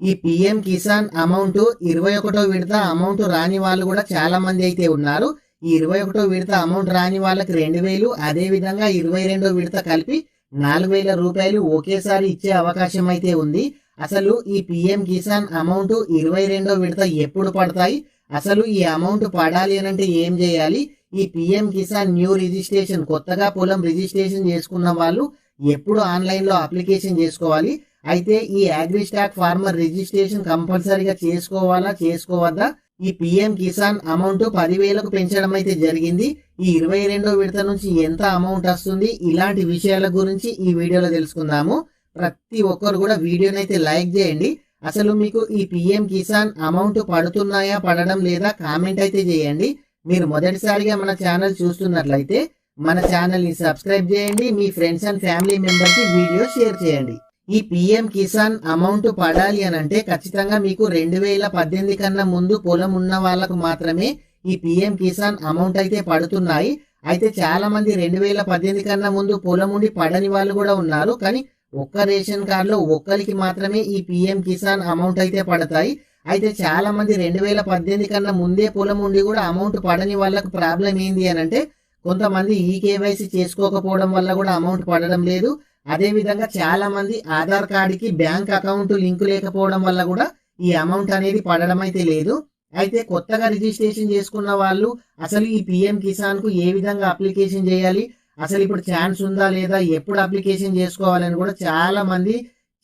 ఈ PM Kisan amount 21వ విడత అమౌంట్ రాని వాళ్ళు కూడా చాలా మంది అయితే ఉన్నారు. ఈ 21వ విడత అమౌంట్ రాని వాళ్ళకి 2000, అదే విధంగా 22వ విడత కలిపి 4000 రూపాయలు ఒకేసారి ఇచ్చే అవకాశం అయితే ఉంది. అసలు ఈ పిఎం కిసాన్ అమౌంట్ 22వ విడత ఎప్పుడు పడతాయి, అసలు ఈ అమౌంట్ పడాలి అనంటే ఏం చేయాలి, ఈ పిఎం కిసాన్ న్యూ రిజిస్ట్రేషన్ కొత్తగా పొలం రిజిస్ట్రేషన్ చేసుకున్న వాళ్ళు ఎప్పుడు ఆన్లైన్లో అప్లికేషన్ చేసుకోవాలి, అయితే ఈ అగ్రిస్టాక్ ఫార్మర్ రిజిస్ట్రేషన్ కంపల్సరీగా చేసుకోవాలా చేసుకోవద్దా, ఈ పిఎం కిసాన్ అమౌంట్ 10,000కు పెంచడం అయితే జరిగింది, ఈ 22వ విడత నుంచి ఎంత అమౌంట్ వస్తుంది, ఇలాంటి విషయాల గురించి ఈ వీడియోలో తెలుసుకుందాము. ప్రతి ఒక్కరు కూడా వీడియోని అయితే లైక్ చేయండి. అసలు మీకు ఈ పిఎం కిసాన్ అమౌంట్ పడుతున్నాయా పడడం లేదా కామెంట్ అయితే చేయండి. మీరు మొదటిసారిగా మన ఛానల్ చూస్తున్నట్లయితే మన ఛానల్ని సబ్స్క్రైబ్ చేయండి. మీ ఫ్రెండ్స్ అండ్ ఫ్యామిలీ మెంబర్కి వీడియో షేర్ చేయండి. ఈ పిఎం కిసాన్ అమౌంట్ పడాలి అని అంటే ఖచ్చితంగా మీకు 2018 కన్నా ముందు పొలం ఉన్న వాళ్ళకు మాత్రమే ఈ పిఎం కిసాన్ అమౌంట్ అయితే పడుతున్నాయి. అయితే చాలా మంది 2018 కన్నా ముందు పొలం ఉండి పడని వాళ్ళు కూడా ఉన్నారు. కానీ ఒక్క రేషన్ కార్డులో ఒక్కరికి మాత్రమే ఈ పిఎం కిసాన్ అమౌంట్ అయితే పడతాయి. అయితే చాలా మంది 2018 కన్నా ముందే పొలం ఉండి కూడా అమౌంట్ పడని వాళ్ళకు ప్రాబ్లం ఏంది అని అంటే కొంతమంది ఈ కేవైసీ చేసుకోకపోవడం వల్ల కూడా అమౌంట్ పడడం లేదు. అదే విధంగా చాలా మంది ఆధార్ కార్డుకి బ్యాంక్ అకౌంట్ లింక్ లేకపోవడం వల్ల కూడా ఈ అమౌంట్ అనేది పడడం అయితే లేదు. అయితే కొత్తగా రిజిస్ట్రేషన్ చేసుకున్న వాళ్ళు అసలు ఈ పిఎం కిసాన్ కు ఏ విధంగా అప్లికేషన్ చేయాలి, అసలు ఇప్పుడు ఛాన్స్ ఉందా లేదా, ఎప్పుడు అప్లికేషన్ చేసుకోవాలని కూడా చాలా మంది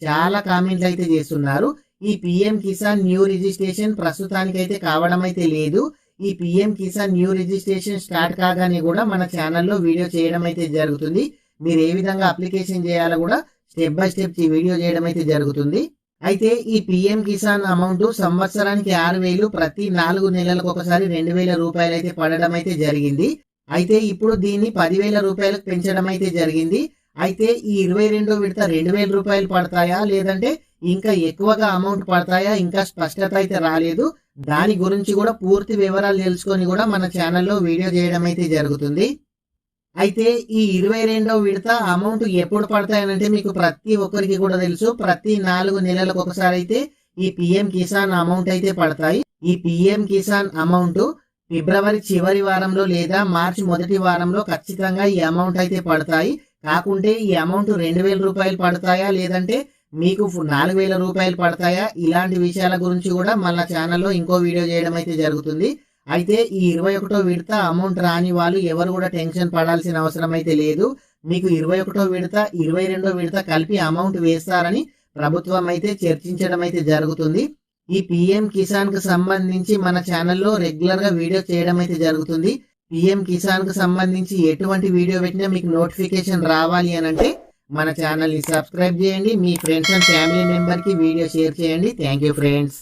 చాలా కామెంట్లు అయితే చేస్తున్నారు. ఈ పిఎం కిసాన్ న్యూ రిజిస్ట్రేషన్ ప్రస్తుతానికైతే కావడం అయితే లేదు. ఈ PM Kisan new registration start కాగానే కూడా మన ఛానల్లో వీడియో చేయడం అయితే జరుగుతుంది. మీరు ఏ విధంగా అప్లికేషన్ చేయాలో కూడా స్టెప్ బై స్టెప్ వీడియో చేయడం అయితే జరుగుతుంది. అయితే ఈ పిఎం కిసాన్ అమౌంట్ సంవత్సరానికి 6,000, ప్రతి 4 నెలలకు ఒకసారి 2,000 రూపాయలు అయితే పడడం అయితే జరిగింది. అయితే ఇప్పుడు దీన్ని 10,000 రూపాయలకు పెంచడం అయితే జరిగింది. అయితే ఈ 22వ విడత 2,000 రూపాయలు పడతాయా లేదంటే ఇంకా ఎక్కువగా అమౌంట్ పడతాయా, ఇంకా స్పష్టత అయితే రాలేదు. దాని గురించి కూడా పూర్తి వివరాలు తెలుసుకొని కూడా మన ఛానల్లో వీడియో చేయడం అయితే జరుగుతుంది. అయితే ఈ 22వ విడత అమౌంట్ ఎప్పుడు పడతాయనంటే మీకు ప్రతి ఒక్కరికి కూడా తెలుసు, ప్రతి 4 నెలలకు ఒకసారి అయితే ఈ పిఎం కిసాన్ అమౌంట్ అయితే పడతాయి. ఈ పిఎం కిసాన్ అమౌంట్ ఫిబ్రవరి చివరి వారంలో లేదా మార్చి మొదటి వారంలో ఖచ్చితంగా ఈ అమౌంట్ అయితే పడతాయి. కాకుంటే ఈ అమౌంట్ 2,000 రూపాయలు పడతాయా లేదంటే మీకు 4,000 రూపాయలు పడతాయా, ఇలాంటి విషయాల గురించి కూడా మన ఛానల్లో ఇంకో వీడియో చేయడం అయితే జరుగుతుంది. అయితే ఈ 21వ విడత అమౌంట్ రాని వాళ్ళు ఎవరు కూడా టెన్షన్ పడాల్సిన అవసరం అయితే లేదు. మీకు 21వ విడత 22వ విడత కలిపి అమౌంట్ వేస్తారని ప్రభుత్వం అయితే చర్చించడం అయితే జరుగుతుంది. ఈ పిఎం కిసాన్ కు సంబంధించి మన ఛానల్లో రెగ్యులర్ గా వీడియో చేయడం అయితే జరుగుతుంది. పిఎం కిసాన్ కు సంబంధించి ఎటువంటి వీడియో పెట్టినా మీకు నోటిఫికేషన్ రావాలి అని అంటే మన ఛానల్ని సబ్స్క్రైబ్ చేయండి. మీ ఫ్రెండ్స్ అండ్ ఫ్యామిలీ మెంబర్కి వీడియో షేర్ చేయండి. Thank you friends.